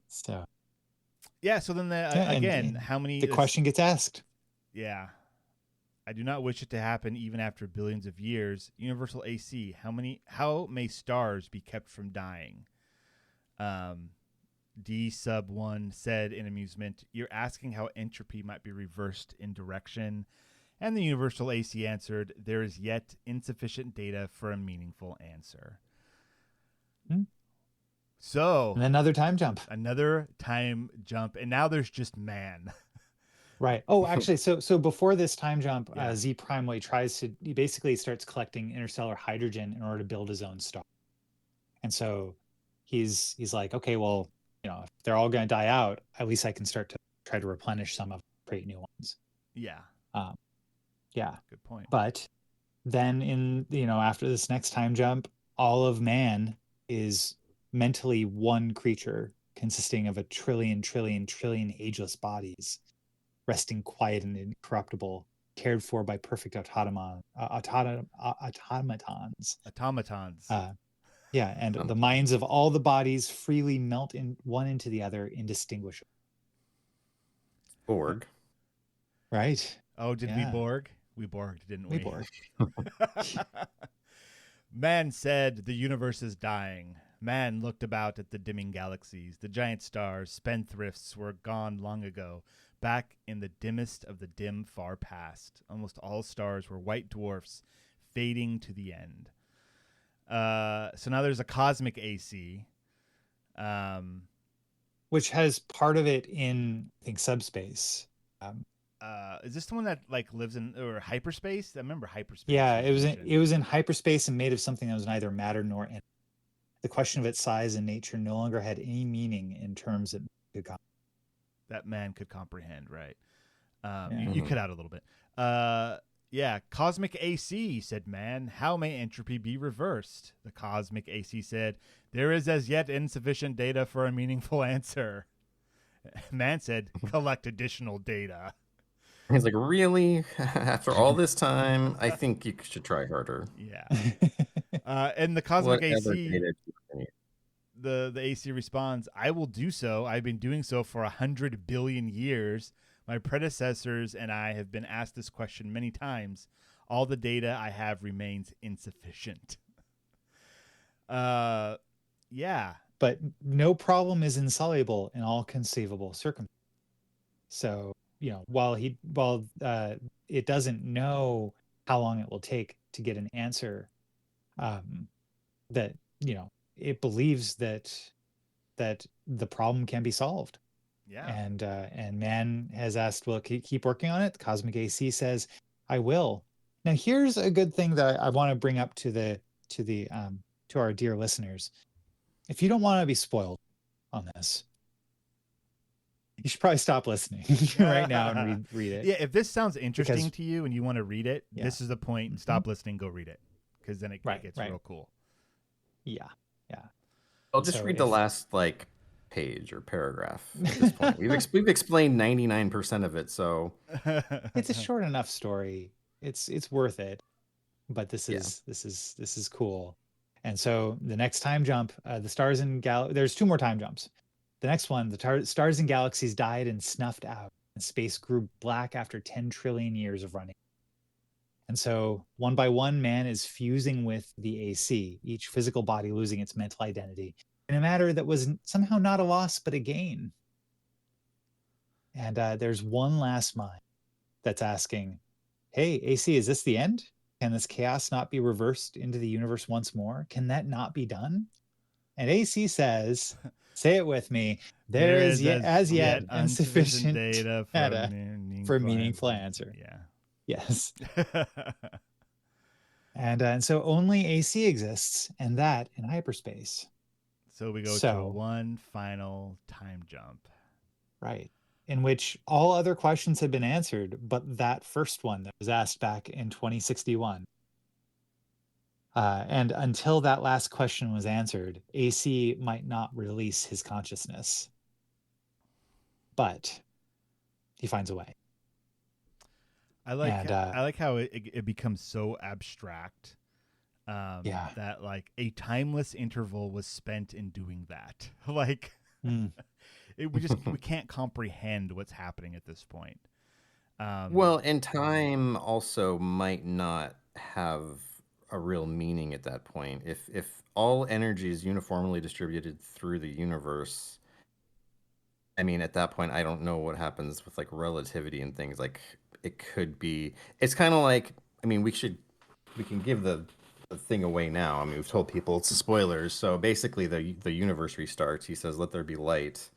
then again, how many... The question gets asked. Yeah. I do not wish it to happen even after billions of years. Universal AC, how may stars be kept from dying? D Sub 1 said in amusement, you're asking how entropy might be reversed in direction. And the Universal AC answered, there is yet insufficient data for a meaningful answer. So... And another time jump. And now there's just man. Right. Oh, actually, so before this time jump, Z Prime he basically starts collecting interstellar hydrogen in order to build his own star. And so he's like, okay, well, if they're all going to die out, at least I can start to try to replenish some of them, create new ones. Yeah. Yeah. Good point. But then after this next time jump, all of man is mentally one creature consisting of a trillion ageless bodies, resting quiet and incorruptible, cared for by perfect automatons. And the minds of all the bodies freely melt one into the other, indistinguishable. Borg. Right. Oh, did we Borg? We Borged, didn't we? We Borg. Man said the universe is dying. Man looked about at the dimming galaxies. The giant stars, spendthrifts, were gone long ago. Back in the dimmest of the dim far past, almost all stars were white dwarfs fading to the end. So now there's a cosmic AC. Which has part of it in, I think, subspace. Is this the one that like lives in or hyperspace? I remember hyperspace. Yeah, it was mentioned. in hyperspace and made of something that was neither matter nor energy. The question of its size and nature no longer had any meaning in terms that man could comprehend, right? Yeah. You cut out a little bit. Yeah, cosmic AC, said man. How may entropy be reversed? The cosmic AC said, there is as yet insufficient data for a meaningful answer. Man said, collect additional data. He's like, really? After all this time, I think you should try harder. Yeah. And the cosmic Whatever AC, data you need. the AC responds, I will do so. I've been doing so for 100 billion years. My predecessors and I have been asked this question many times. All the data I have remains insufficient. Yeah. But no problem is insoluble in all conceivable circumstances. So, you know, while it doesn't know how long it will take to get an answer, that, you know, it believes that the problem can be solved. Yeah. And man has asked, well, keep working on it. The cosmic AC says, I will. Now, here's a good thing that I want to bring up to our dear listeners. If you don't want to be spoiled on this, you should probably stop listening right now and read it. Yeah, if this sounds interesting to you and you want to read it, Yeah. this is the point. Mhm. Stop listening, go read it, because then it gets right. real cool. Yeah. I'll just So read the last like page or paragraph at this point. We've explained 99% of it, so It's a short enough story. It's worth it. But this is cool. And so the next time jump, the stars and there's two more time jumps. The next one, the stars and galaxies died and snuffed out, and space grew black after 10 trillion years of running. And so one by one, man is fusing with the AC, each physical body losing its mental identity in a matter that was somehow not a loss, but a gain. And there's one last mind that's asking, hey, AC, is this the end? Can this chaos not be reversed into the universe once more? Can that not be done? And AC says, say it with me, there is as yet insufficient data for a meaningful answer. Yeah. Yes. And so only AC exists, and that in hyperspace. So we go to one final time jump. Right. In which all other questions had been answered, but that first one that was asked back in 2061. And until that last question was answered, AC might not release his consciousness. But he finds a way. I like how it becomes so abstract. That like a timeless interval was spent in doing that. Like we can't comprehend what's happening at this point. Well, and time also might not have a real meaning at that point. If all energy is uniformly distributed through the universe, I mean, at that point, I don't know what happens with like relativity and things. Like it could be. It's kind of like, I mean, we can give the thing away now. I mean, we've told people it's spoilers. So basically, the universe restarts. He says, "Let there be light."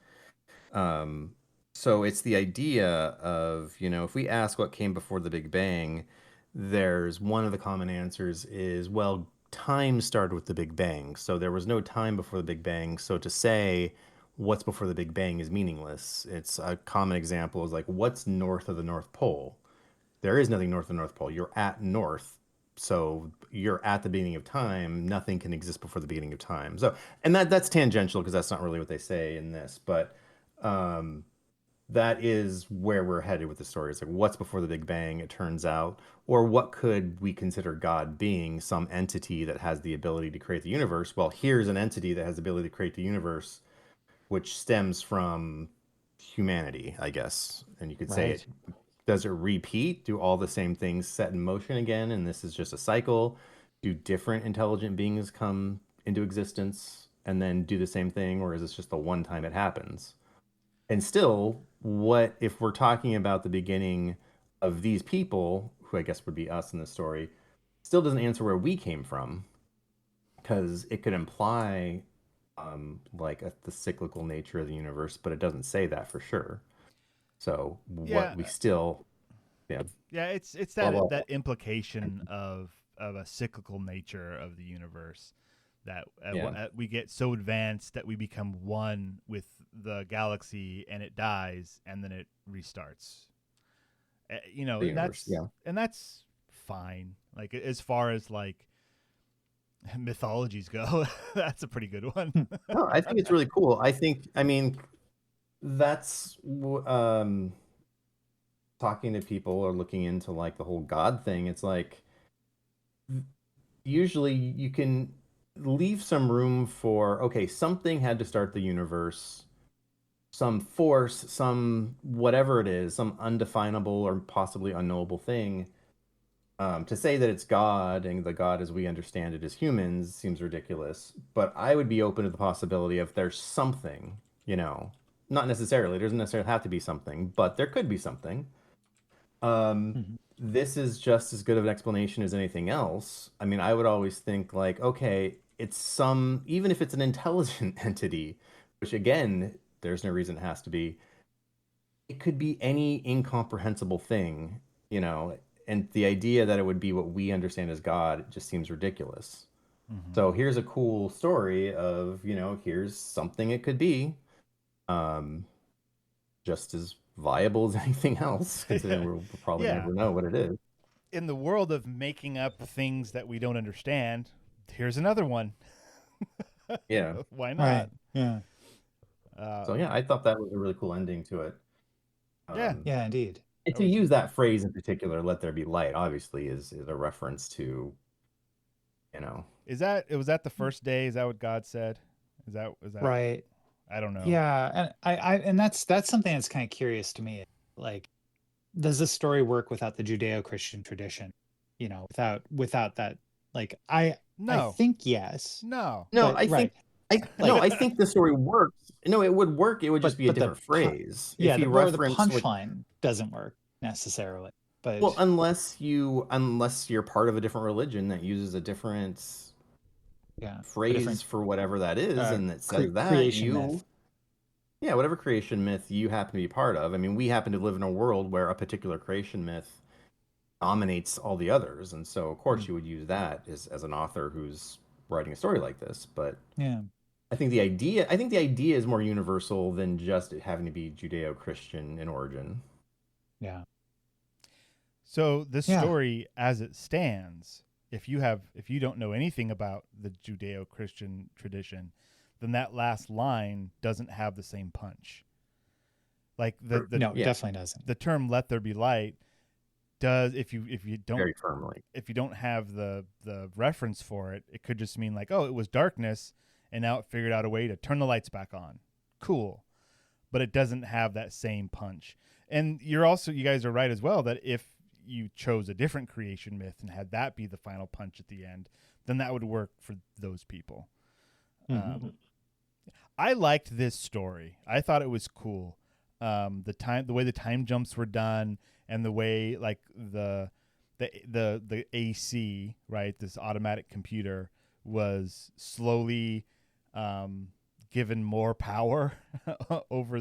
So it's the idea of, you know, if we ask what came before the Big Bang, there's one of the common answers is, well, time started with the Big Bang. So there was no time before the Big Bang. So to say what's before the Big Bang is meaningless. It's a common example is like, what's north of the North Pole? There is nothing north of the North Pole. You're at north. So you're at the beginning of time. Nothing can exist before the beginning of time. So, and that's tangential because that's not really what they say in this, but that is where we're headed with the story. It's like, what's before the Big Bang, it turns out, or what could we consider God being? Some entity that has the ability to create the universe. Well, here's an entity that has the ability to create the universe, which stems from humanity, I guess. And you could say it. Does it repeat? Do all the same things set in motion again? And this is just a cycle? Do different intelligent beings come into existence and then do the same thing? Or is this just the one time it happens? And still, what if we're talking about the beginning of these people, who I guess would be us in the story, still doesn't answer where we came from, because it could imply like the cyclical nature of the universe, but it doesn't say that for sure. So Yeah, what we still, yeah, yeah, it's blah, that blah, that implication of a cyclical nature of the universe that yeah, we get so advanced that we become one with the galaxy and it dies and then it restarts. You know, the universe, yeah. and that's fine. Like as far as like mythologies go, that's a pretty good one. No, I think it's really cool. I mean, that's talking to people or looking into like the whole God thing. It's like usually you can leave some room for, okay, something had to start the universe, some force, some whatever it is, some undefinable or possibly unknowable thing. To say that it's God and the God as we understand it as humans seems ridiculous, but I would be open to the possibility of there's something, you know, not necessarily, it doesn't necessarily have to be something, but there could be something. Um, Mhm. this is just as good of an explanation as anything else. I mean, I would always think like, okay, it's some, even if it's an intelligent entity, which again, there's no reason it has to be, it could be any incomprehensible thing, you know, and the idea that it would be what we understand as God just seems ridiculous. Hmm. So here's a cool story of, here's something it could be, um, just as viable as anything else, considering we'll probably Yeah, never know what it is. in the world of making up things that we don't understand, here's another one. Yeah. Why not? Right. Yeah. So yeah, I thought that was a really cool ending to it. Yeah, Um, Yeah, indeed. and that to was use that phrase in particular, "Let there be light," obviously is a reference to, you know, Is that it was that the first day? Is that what God said? Is that Right. I don't know. Yeah, and and that's something that's kind of curious to me. Like, does this story work without the Judeo-Christian tradition? Without that, like I No. think yes, No. no, but I think right, I no, like, I think the story works. No, it would work. It would just be a but the different phrase if yeah, he or the referenced like, punchline doesn't work necessarily. well, But unless you're part of a different religion that uses a different yeah, a phrase different for whatever that is, and it says that creation myth. yeah, whatever creation myth you happen to be part of. I mean, we happen to live in a world where a particular creation myth dominates all the others, and so of course Mm, you would use that as an author who's writing a story like this. But yeah, I think the idea is more universal than just it having to be Judeo-Christian in origin. yeah, So this yeah. story as it stands, if you don't know anything about the Judeo-Christian tradition, then that last line doesn't have the same punch. Like No, it Yeah, definitely doesn't. the term "let there be light" does very firmly. if you don't have the reference for it, it could just mean like, oh, it was darkness and now it figured out a way to turn the lights back on. Cool. But it doesn't have that same punch. And you guys are right as well that if you chose a different creation myth and had that be the final punch at the end, then that would work for those people. Mhm. I liked this story. I thought it was cool. The way the time jumps were done, and the way like the AC, right, this automatic computer was slowly given more power over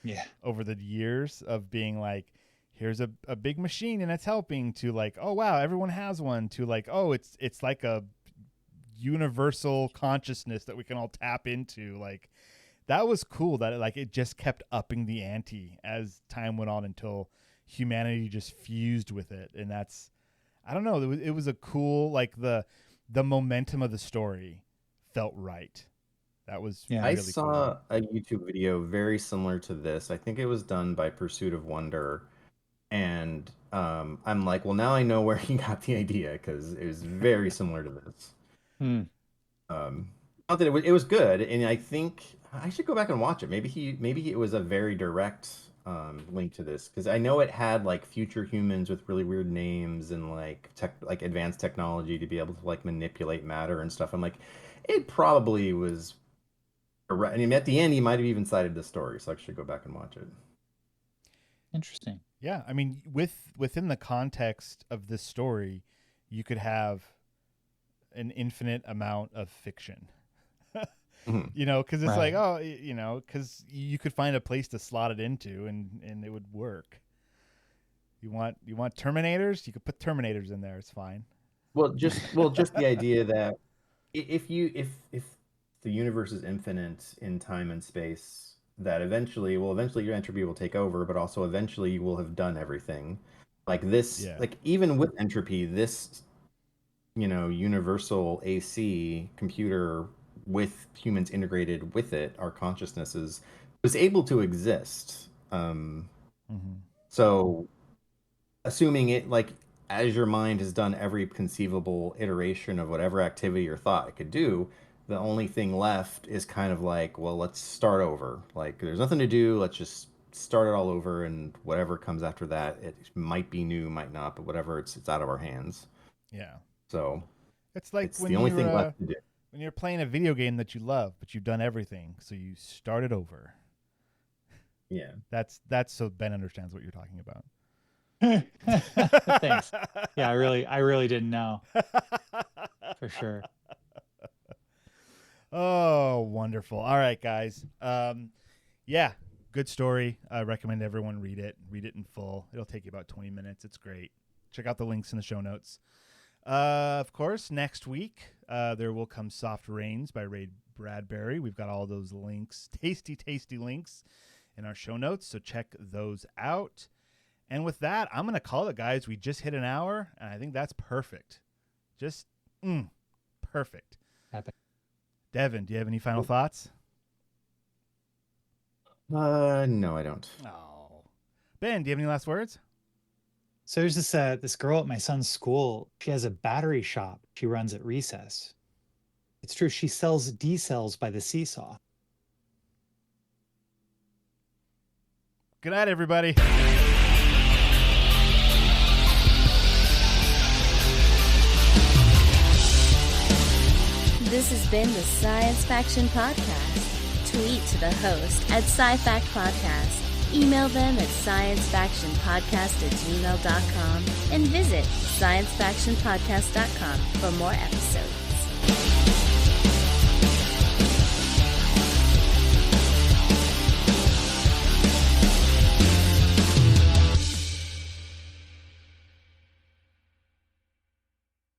Yeah, the years of being like, here's a big machine and it's helping, to like, oh wow, everyone has one, to like, oh, it's like a universal consciousness that we can all tap into. Like, that was cool that it just kept upping the ante as time went on until humanity just fused with it. And that's, I don't know, it was a cool, like the momentum of the story felt right. That was yeah. I really cool. saw a YouTube video very similar to this. I think it was done by Pursuit of Wonder, and I'm like, well, now I know where he got the idea because it was very similar to this. Hmm. Um, Not that it was good, and I think I should go back and watch it. It was a very direct link to this because I know it had like future humans with really weird names and like advanced technology to be able to like manipulate matter and stuff. I'm like, it probably was I mean, at the end, he might have even cited the story, so I should go back and watch it. Interesting. Yeah, I mean, within the context of this story, you could have an infinite amount of fiction. You know, because it's Right. like, oh, you know, because you could find a place to slot it into, and it would work. You want Terminators? You could put Terminators in there. It's fine. Well, just the idea that if the universe is infinite in time and space, that eventually your entropy will take over, but also eventually you will have done everything. Like this, Yeah. like even with entropy, this, universal AC computer with humans integrated with it, our consciousnesses, was able to exist. So assuming it, like, as your mind has done every conceivable iteration of whatever activity or thought it could do, the only thing left is kind of like, well, let's start over. Like, there's nothing to do. Let's just start it all over, and whatever comes after that, it might be new, might not, but whatever, it's out of our hands. Yeah. So It's like it's when the only you're thing left to do. when you're playing a video game that you love, but you've done everything, so you start it over. Yeah. That's so Ben understands what you're talking about. Thanks. Yeah, I really didn't know. For sure. Oh, wonderful. All right, guys. Yeah, good story. I recommend everyone read it. Read it in full. It'll take you about 20 minutes. It's great. Check out the links in the show notes. Of course, next week, there will come Soft Rains by Ray Bradbury. We've got all those links, tasty links in our show notes, so check those out. And with that, I'm going to call it, guys. We just hit an hour, and I think that's perfect. Just perfect. Epic. Devon, do you have any final thoughts? No, I don't. Oh. Ben, do you have any last words? So there's this girl at my son's school. She has a battery shop she runs at recess. It's true. She sells D-cells by the seesaw. Good night, everybody. This has been the Science Faction Podcast. Tweet to the host at SciFact Podcast. Email them at sciencefactionpodcast@gmail.com and visit sciencefactionpodcast.com for more episodes.